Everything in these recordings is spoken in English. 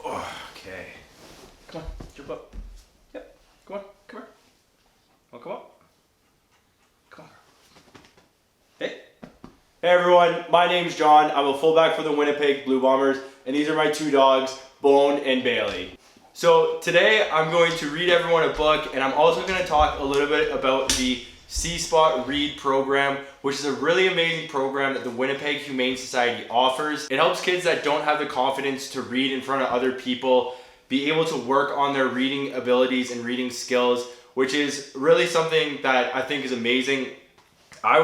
Okay. Come on, jump up. Yep. Come on, come here. Oh, come on. Come on. Hey. Hey everyone, my name's John. I'm a fullback for the Winnipeg Blue Bombers, and these are my two dogs, Bone and Bailey. So today I'm going to read everyone a book, and I'm also going to talk a little bit about the C-Spot Read program, which is a really amazing program that the Winnipeg Humane Society offers. It helps kids that don't have the confidence to read in front of other people be able to work on their reading abilities and reading skills, which is really something that I think is amazing. I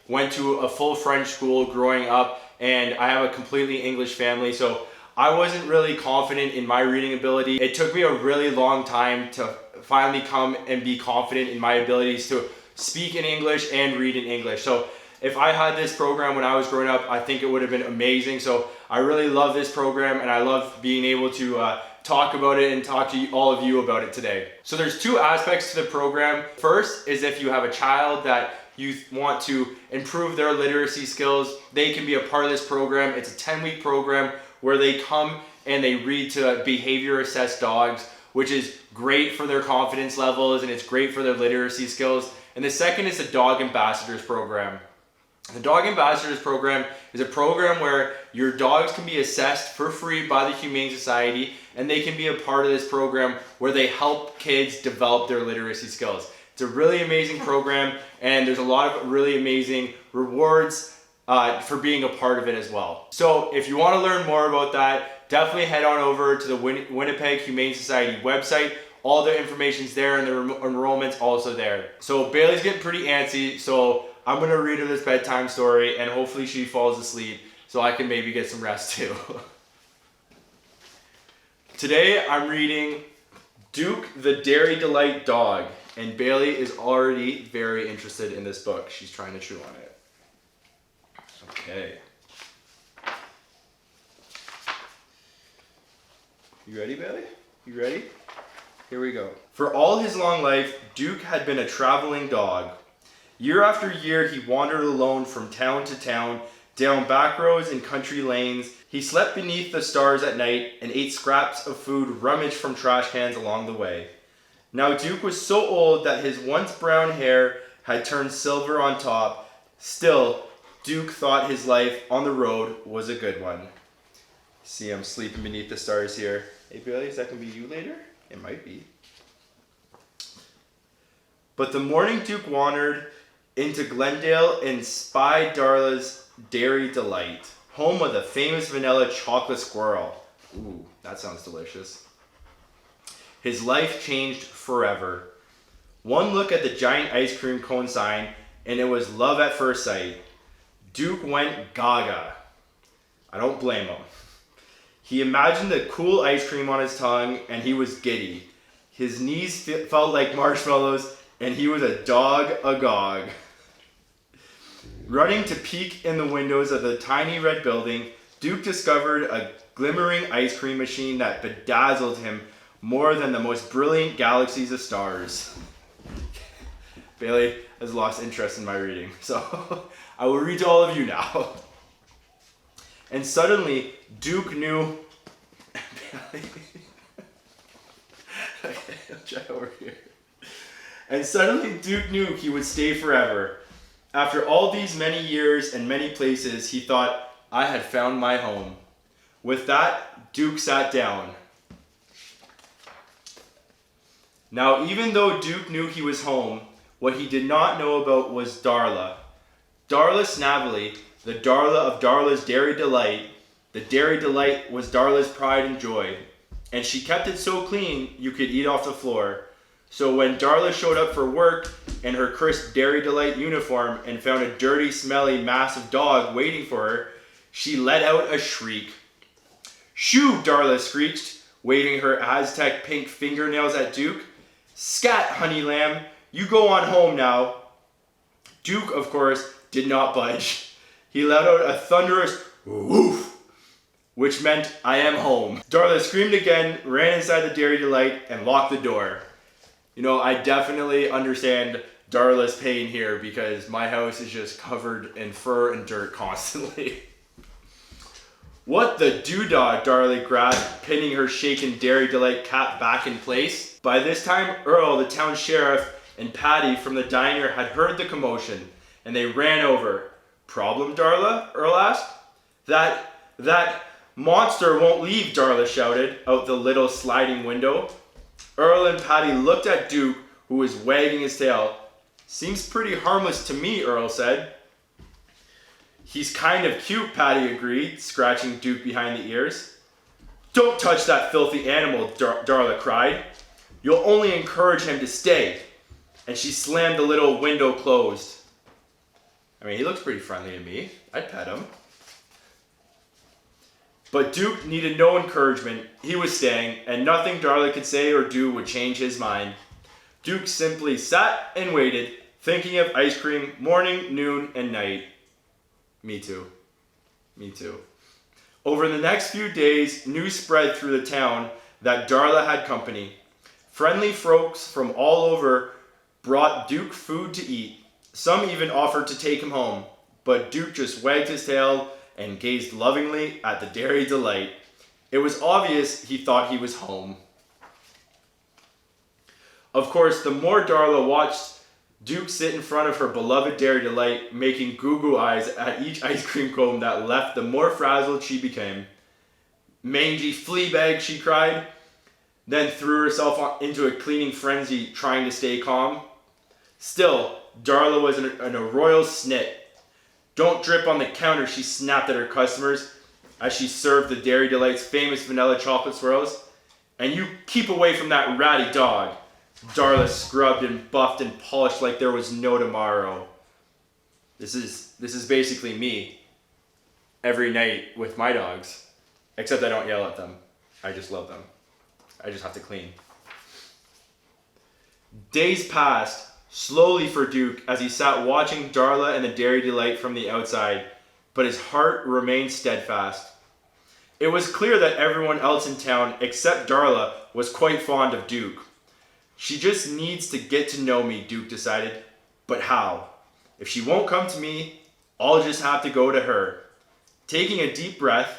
went to a full French school growing up, and I have a completely English family, so I wasn't really confident in my reading ability. It took me a really long time to finally come and be confident in my abilities to speak in English and read in English. So if I had this program when I was growing up, I think it would have been amazing. So I really love this program, and I love being able to talk about it and talk to all of you about it today. So there's two aspects to the program. First is if you have a child that you want to improve their literacy skills, they can be a part of this program. It's a 10-week program where they come and they read to behavior assess dogs, which is great for their confidence levels and it's great for their literacy skills. And the second is the Dog Ambassadors program. The Dog Ambassadors program is a program where your dogs can be assessed for free by the Humane Society, and they can be a part of this program where they help kids develop their literacy skills. It's a really amazing program, and there's a lot of really amazing rewards for being a part of it as well. So if you want to learn more about that, definitely head on over to the Winnipeg Humane Society website. All the information's there and the enrollment's also there. So Bailey's getting pretty antsy, so I'm gonna read her this bedtime story and hopefully she falls asleep so I can maybe get some rest too. Today I'm reading Duke the Dairy Delight Dog, and Bailey is already very interested in this book. She's trying to chew on it. Okay. You ready, Bailey? You ready? Here we go. For all his long life, Duke had been a traveling dog. Year after year, he wandered alone from town to town, down back roads and country lanes. He slept beneath the stars at night and ate scraps of food rummaged from trash cans along the way. Now Duke was so old that his once brown hair had turned silver on top. Still, Duke thought his life on the road was a good one. See, I'm sleeping beneath the stars here. Hey Bailey, is that gonna be you later? It might be. But the morning Duke wandered into Glendale and spied Darla's Dairy Delight, home of the famous vanilla chocolate squirrel. Ooh, that sounds delicious. His life changed forever. One look at the giant ice cream cone sign and it was love at first sight. Duke went gaga. I don't blame him. He imagined the cool ice cream on his tongue and he was giddy. His knees felt like marshmallows and he was a dog agog. Running to peek in the windows of the tiny red building, Duke discovered a glimmering ice cream machine that bedazzled him more than the most brilliant galaxies of stars. Bailey has lost interest in my reading, so I will read to all of you now. And suddenly, Duke knew... Okay, I'll try over here. And suddenly, Duke knew he would stay forever. After all these many years and many places, he thought, I had found my home. With that, Duke sat down. Now, even though Duke knew he was home, what he did not know about was Darla. Darla Snavely, the Darla of Darla's Dairy Delight. The Dairy Delight was Darla's pride and joy, and she kept it so clean you could eat off the floor. So when Darla showed up for work in her crisp Dairy Delight uniform and found a dirty, smelly, massive dog waiting for her, she let out a shriek. Shoo, Darla screeched, waving her Aztec pink fingernails at Duke. Scat, honey lamb, you go on home now. Duke, of course, did not budge. He let out a thunderous woof, which meant I am home. Darla screamed again, ran inside the Dairy Delight, and locked the door. You know, I definitely understand Darla's pain here because my house is just covered in fur and dirt constantly. What the doodah, Darla grabbed, pinning her shaken Dairy Delight cap back in place. By this time, Earl, the town sheriff, and Patty from the diner had heard the commotion, and they ran over. Problem, Darla? Earl asked. That monster won't leave, Darla shouted out the little sliding window. Earl and Patty looked at Duke, who was wagging his tail. Seems pretty harmless to me, Earl said. He's kind of cute, Patty agreed, scratching Duke behind the ears. Don't touch that filthy animal, Darla cried. You'll only encourage him to stay. And she slammed the little window closed. I mean, he looks pretty friendly to me. I'd pet him. But Duke needed no encouragement. He was staying, and nothing Darla could say or do would change his mind. Duke simply sat and waited, thinking of ice cream morning, noon, and night. Me too. Over the next few days, news spread through the town that Darla had company. Friendly folks from all over brought Duke food to eat. Some even offered to take him home, but Duke just wagged his tail and gazed lovingly at the Dairy Delight. It was obvious he thought he was home. Of course, the more Darla watched Duke sit in front of her beloved Dairy Delight, making goo-goo eyes at each ice cream cone that left, the more frazzled she became. Mangy flea bag, she cried, then threw herself into a cleaning frenzy, trying to stay calm. Still, Darla was in a royal snit. Don't drip on the counter, she snapped at her customers as she served the Dairy Delight's famous vanilla chocolate swirls. And you keep away from that ratty dog. Darla scrubbed and buffed and polished like there was no tomorrow. This is basically me every night with my dogs. Except I don't yell at them. I just love them. I just have to clean. Days passed slowly for Duke as he sat watching Darla and the Dairy Delight from the outside, but his heart remained steadfast. It was clear that everyone else in town, except Darla, was quite fond of Duke. She just needs to get to know me, Duke decided. But how? If she won't come to me, I'll just have to go to her. Taking a deep breath,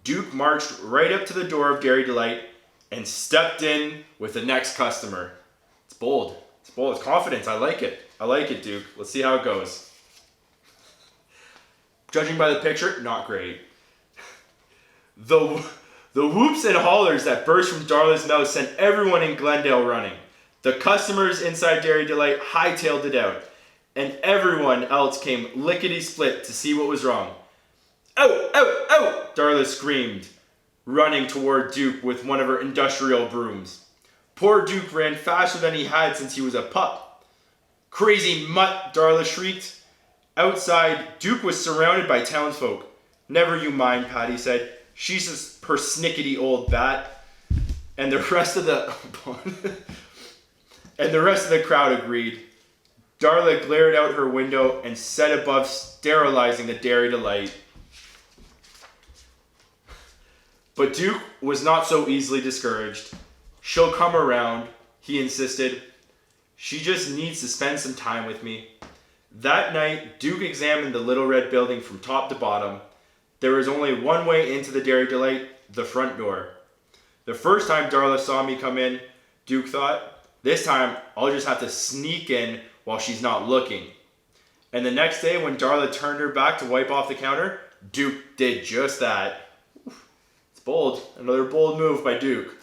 Duke marched right up to the door of Dairy Delight and stepped in with the next customer. It's bold. It's confidence. I like it, Duke. Let's see how it goes. Judging by the picture, not great. The whoops and hollers that burst from Darla's mouth sent everyone in Glendale running. The customers inside Dairy Delight hightailed it out, and everyone else came lickety-split to see what was wrong. "Out, out, out!" Darla screamed, running toward Duke with one of her industrial brooms. Poor Duke ran faster than he had since he was a pup. "Crazy mutt!" Darla shrieked. Outside, Duke was surrounded by townsfolk. "Never you mind," Patty said. "She's a persnickety old bat." And the rest of the crowd agreed. Darla glared out her window and set above sterilizing the Dairy Delight. But Duke was not so easily discouraged. "She'll come around," he insisted. "She just needs to spend some time with me." That night, Duke examined the little red building from top to bottom. There was only one way into the Dairy Delight, the front door. The first time Darla saw me come in, Duke thought, this time I'll just have to sneak in while she's not looking. And the next day when Darla turned her back to wipe off the counter, Duke did just that. It's bold. Another bold move by Duke.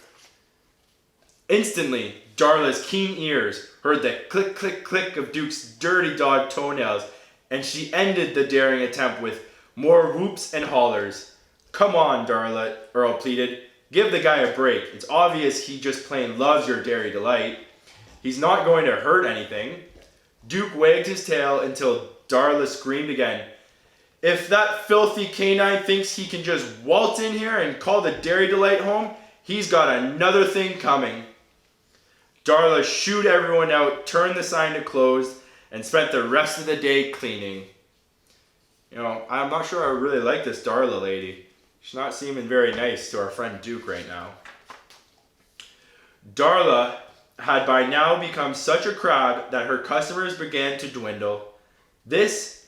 Instantly, Darla's keen ears heard the click, click, click of Duke's dirty dog toenails, and she ended the daring attempt with more whoops and hollers. "Come on, Darla," Earl pleaded. "Give the guy a break. It's obvious he just plain loves your Dairy Delight. He's not going to hurt anything." Duke wagged his tail until Darla screamed again. "If that filthy canine thinks he can just waltz in here and call the Dairy Delight home, he's got another thing coming." Darla shooed everyone out, turned the sign to closed, and spent the rest of the day cleaning. I'm not sure I really like this Darla lady. She's not seeming very nice to our friend Duke right now. Darla had by now become such a crab that her customers began to dwindle. This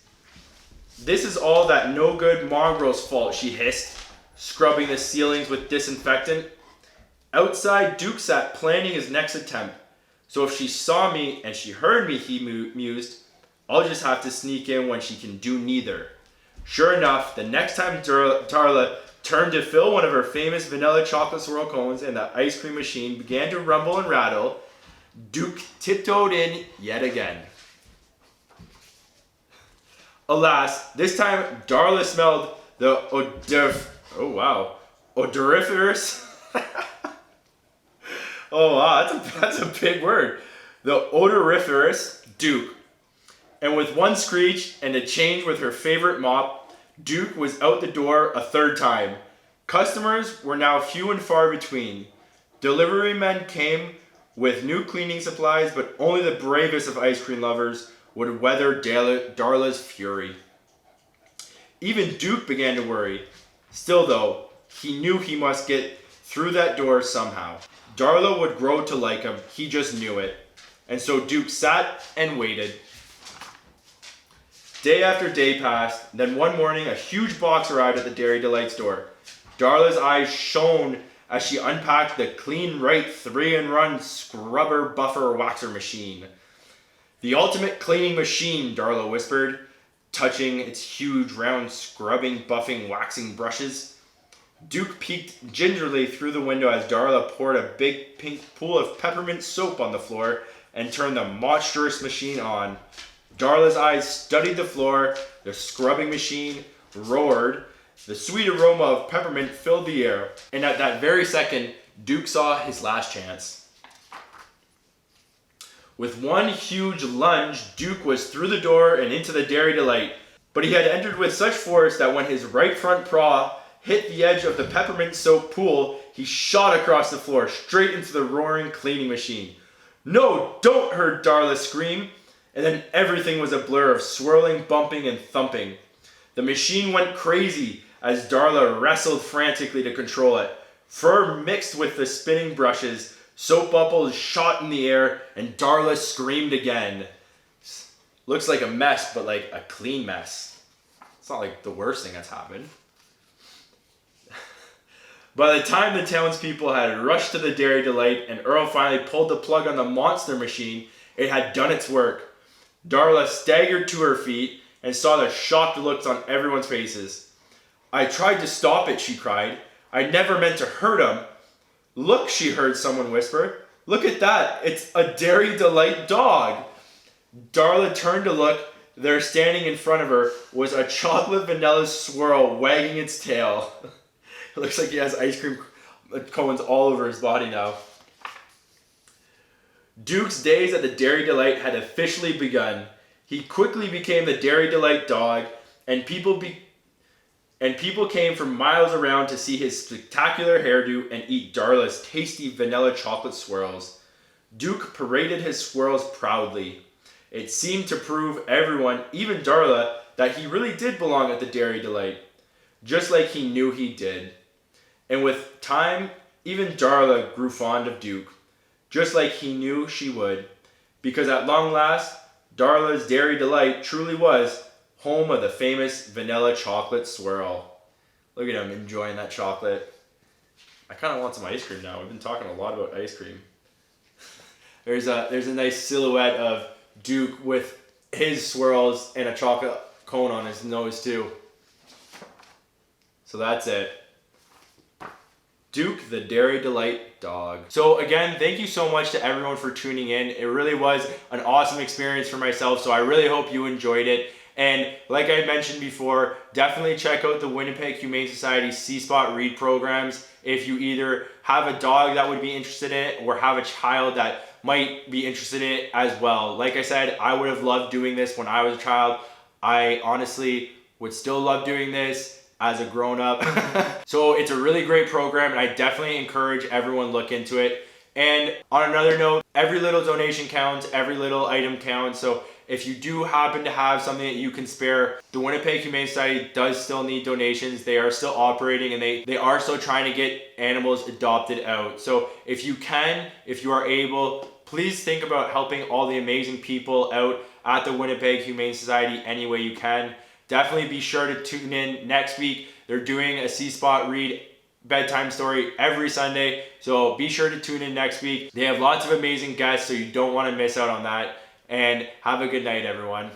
is all that no good mongrel's fault," she hissed. scrubbing the ceilings with disinfectant. Outside, Duke sat planning his next attempt. So if she saw me and she heard me, he mused, I'll just have to sneak in when she can do neither. Sure enough, the next time Darla turned to fill one of her famous vanilla chocolate swirl cones and the ice cream machine began to rumble and rattle, Duke tiptoed in yet again. Alas, this time Darla smelled the odoriferous. Oh wow, that's a big word. The odoriferous Duke. And with one screech and a change with her favorite mop, Duke was out the door a third time. Customers were now few and far between. Delivery men came with new cleaning supplies, but only the bravest of ice cream lovers would weather Darla's fury. Even Duke began to worry. Still though, he knew he must get through that door somehow. Darla would grow to like him, he just knew it. And so Duke sat and waited. Day after day passed, then one morning a huge box arrived at the Dairy Delights door. Darla's eyes shone as she unpacked the Clean Right 3-in-1 Scrubber Buffer Waxer Machine. The ultimate cleaning machine, Darla whispered, touching its huge round scrubbing, buffing, waxing brushes. Duke peeked gingerly through the window as Darla poured a big pink pool of peppermint soap on the floor and turned the monstrous machine on. Darla's eyes studied the floor, the scrubbing machine roared, the sweet aroma of peppermint filled the air, and at that very second, Duke saw his last chance. With one huge lunge, Duke was through the door and into the Dairy Delight, but he had entered with such force that when his right front paw hit the edge of the peppermint soap pool, he shot across the floor, straight into the roaring cleaning machine. "No, don't!" heard Darla scream. And then everything was a blur of swirling, bumping, and thumping. The machine went crazy as Darla wrestled frantically to control it. Fur mixed with the spinning brushes, soap bubbles shot in the air, and Darla screamed again. Looks like a mess, but like a clean mess. It's not like the worst thing that's happened. By the time the townspeople had rushed to the Dairy Delight and Earl finally pulled the plug on the monster machine, it had done its work. Darla staggered to her feet and saw the shocked looks on everyone's faces. "I tried to stop it," she cried. "I never meant to hurt him." "Look," she heard someone whisper. "Look at that. It's a Dairy Delight dog." Darla turned to look. There, standing in front of her, was a chocolate vanilla swirl wagging its tail. It looks like he has ice cream cones all over his body now. Duke's days at the Dairy Delight had officially begun. He quickly became the Dairy Delight dog, and people came from miles around to see his spectacular hairdo and eat Darla's tasty vanilla chocolate swirls. Duke paraded his swirls proudly. It seemed to prove everyone, even Darla, that he really did belong at the Dairy Delight, just like he knew he did. And with time, even Darla grew fond of Duke, just like he knew she would, because at long last, Darla's Dairy Delight truly was home of the famous vanilla chocolate swirl. Look at him enjoying that chocolate. I kind of want some ice cream now. We've been talking a lot about ice cream. There's a nice silhouette of Duke with his swirls and a chocolate cone on his nose too. So that's it. Duke, the Dairy Delight dog. So again, thank you so much to everyone for tuning in. It really was an awesome experience for myself, so I really hope you enjoyed it. And like I mentioned before, definitely check out the Winnipeg Humane Society C-Spot Read programs if you either have a dog that would be interested in it or have a child that might be interested in it as well. Like I said, I would have loved doing this when I was a child. I honestly would still love doing this as a grown-up. So it's a really great program, and I definitely encourage everyone look into it. And on another note, every little donation counts, every little item counts. So if you do happen to have something that you can spare, the Winnipeg Humane Society does still need donations. They are still operating, and they are still trying to get animals adopted out. So if you can, if you are able, please think about helping all the amazing people out at the Winnipeg Humane Society any way you can. Definitely be sure to tune in next week They're doing a C-Spot read bedtime story every Sunday, so be sure to tune in next week. They have lots of amazing guests, so you don't want to miss out on that. And have a good night, everyone.